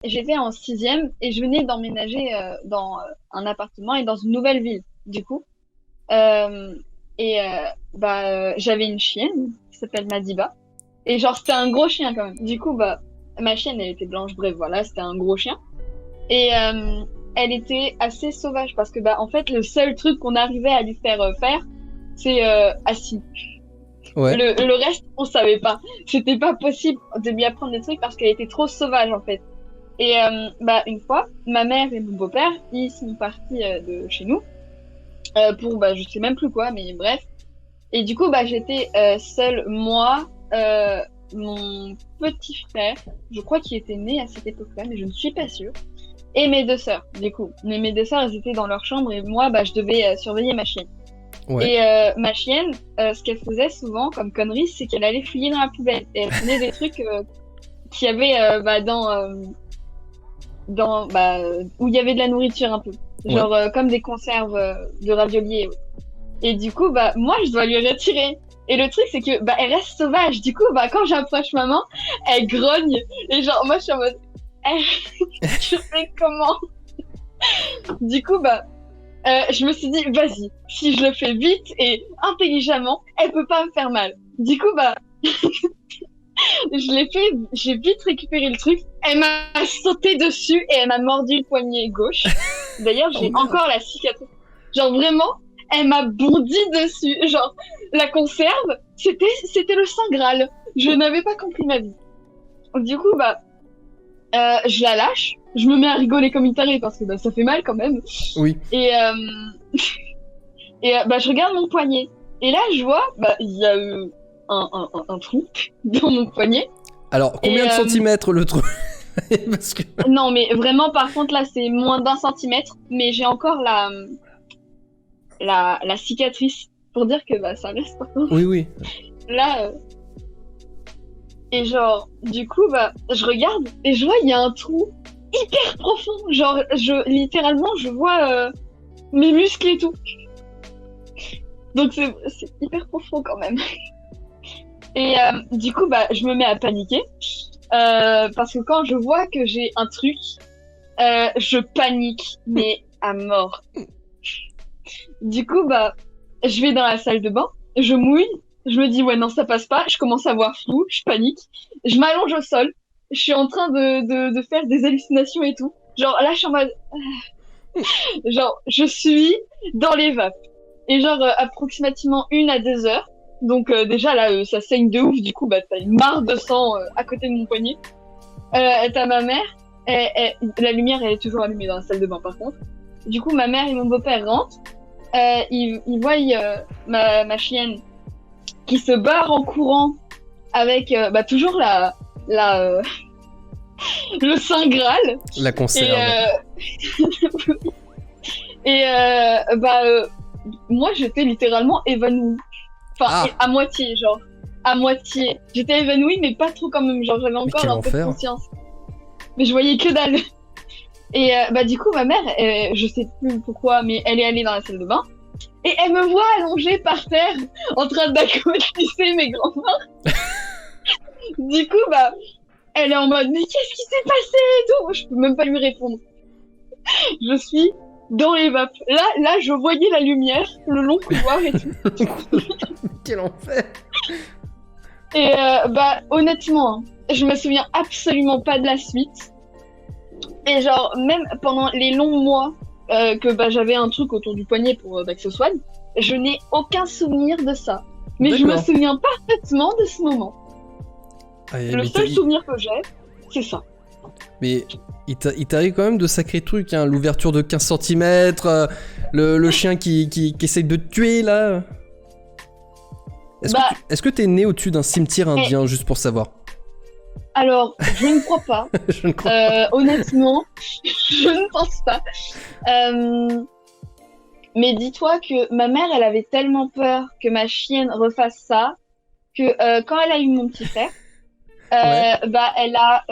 j'étais en sixième et je venais d'emménager dans un appartement et dans une nouvelle ville, du coup. Euh, j'avais une chienne qui s'appelle Madiba. Et genre, c'était un gros chien quand même. Du coup, ma chienne, elle était blanche, bref, voilà, c'était un gros chien. Et elle était assez sauvage parce que, en fait, le seul truc qu'on arrivait à lui faire faire, c'est assis. Ouais. Le reste, on savait pas. C'était pas possible de lui apprendre des trucs parce qu'elle était trop sauvage, en fait. Et une fois, ma mère et mon beau-père, ils sont partis de chez nous pour, je sais même plus quoi, mais bref. Et du coup, j'étais seule, moi, mon petit frère, je crois qu'il était né à cette époque-là, mais je ne suis pas sûre, et mes deux sœurs, du coup. Mais mes deux sœurs, elles étaient dans leur chambre et moi, je devais surveiller ma chienne. Ouais. Et ma chienne, ce qu'elle faisait souvent comme connerie, c'est qu'elle allait fouiller dans la poubelle et elle prenait des trucs qu'il y avait où il y avait de la nourriture un peu, genre comme des conserves de raviolis. Et du coup, moi, je dois lui retirer. Et le truc, c'est que, elle reste sauvage. Du coup, quand j'approche maman, elle grogne. Et genre, moi, je suis en mode, je fais comment? Du coup, je me suis dit, vas-y, si je le fais vite et intelligemment, elle peut pas me faire mal. Du coup, je l'ai fait, j'ai vite récupéré le truc. Elle m'a sauté dessus et elle m'a mordu le poignet gauche. D'ailleurs, j'ai encore la cicatrice. Genre, vraiment, elle m'a bourdi dessus. Genre, la conserve, c'était le Saint Graal. Je n'avais pas compris ma vie. Du coup, je la lâche. Je me mets à rigoler comme une tarée parce que ça fait mal quand même. Oui. Et, je regarde mon poignet. Et là, je vois, il y a eu un trou dans mon poignet. Alors, combien de centimètres le trou? Parce que... Non, mais vraiment, par contre, là, c'est moins d'1 centimètre. Mais j'ai encore la cicatrice pour dire que ça reste. Oui, oui. Là, et genre, du coup, je regarde et je vois, il y a un trou hyper profond. Genre, littéralement, je vois mes muscles et tout. Donc, c'est hyper profond quand même. Et du coup, je me mets à paniquer. Parce que quand je vois que j'ai un truc, je panique, mais à mort. Du coup, je vais dans la salle de bain, je mouille, je me dis, ouais, non, ça passe pas, je commence à voir flou, je panique, je m'allonge au sol, je suis en train de faire des hallucinations et tout. Genre, là, je suis en mode... genre, je suis dans les vapes. Et genre, approximativement 1 à 2 heures. Donc, déjà, là, ça saigne de ouf, du coup, t'as une mare de sang à côté de mon poignet. T'as ma mère, la lumière, elle est toujours allumée dans la salle de bain, par contre. Du coup, ma mère et mon beau-père rentrent. Ils voient ma chienne qui se barre en courant avec toujours le Saint Graal. La conserve. Moi, j'étais littéralement évanouie. Enfin, à moitié, genre. À moitié. J'étais évanouie, mais pas trop quand même. Genre, j'avais encore un peu de conscience. Mais je voyais que dalle. Et du coup, ma mère, je sais plus pourquoi, mais elle est allée dans la salle de bain. Et elle me voit allongée par terre, en train d'accomplisser mes grands-mains. Du coup, elle est en mode, mais qu'est-ce qui s'est passé et tout. Je peux même pas lui répondre. Je suis dans les vapes. Là, je voyais la lumière, le long couloir et tout. Quel enfer. Et honnêtement, je me souviens absolument pas de la suite. Et genre, même pendant les longs mois que j'avais un truc autour du poignet pour que ça soigne, je n'ai aucun souvenir de ça. Mais je me souviens parfaitement de ce moment. Le seul souvenir que j'ai, c'est ça. Mais il t'arrive quand même de sacrés trucs, hein. L'ouverture de 15 cm, le chien qui essaye de te tuer, là. Est-ce que t'es né au-dessus d'un cimetière indien, juste pour savoir? Alors, je ne crois pas. Je ne crois pas. Honnêtement, je ne pense pas. Mais dis-toi que ma mère, elle avait tellement peur que ma chienne refasse ça, que quand elle a eu mon petit frère, elle a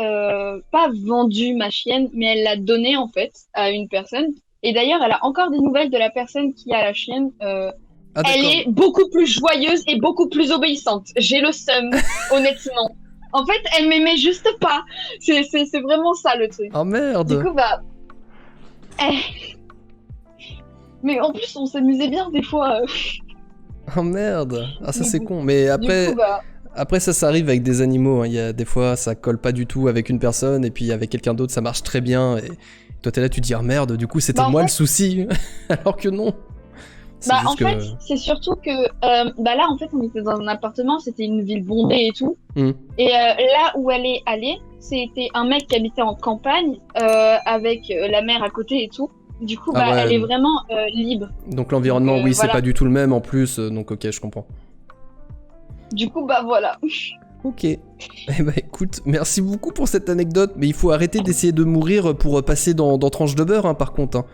pas vendu ma chienne, mais elle l'a donnée en fait à une personne. Et d'ailleurs, elle a encore des nouvelles de la personne qui a la chienne. Elle est beaucoup plus joyeuse et beaucoup plus obéissante. J'ai le seum, honnêtement. En fait, elle m'aimait juste pas. C'est vraiment ça le truc. Oh Du merde. coup, bah. eh. Mais en plus, on s'amusait bien des fois. Oh merde. Ah ça Mais c'est bon. con. Mais Du coup, bah. après ça arrive avec des animaux. Hein. Il y a des fois ça colle pas du tout avec une personne et puis avec quelqu'un d'autre ça marche très bien. Et toi t'es là tu te dis ah merde. Du coup c'était Bah, en moi le fait, souci. Alors que non. C'est bah, juste en que. fait, c'est surtout que. Bah là, en fait, on était dans un appartement, c'était une ville bondée et tout. Hmm. Et là où elle est allée, c'était un mec qui habitait en campagne avec la mer à côté et tout. Du coup, Ah bah, elle est ouais. vraiment libre. Donc Donc l'environnement oui c'est voilà. pas du tout le même en plus. Donc ok je comprends. Du coup, bah voilà. Ok. Eh bah écoute, merci beaucoup pour cette anecdote, mais il faut arrêter d'essayer de mourir pour passer dans Tranche de beurre, hein, par contre. Hein.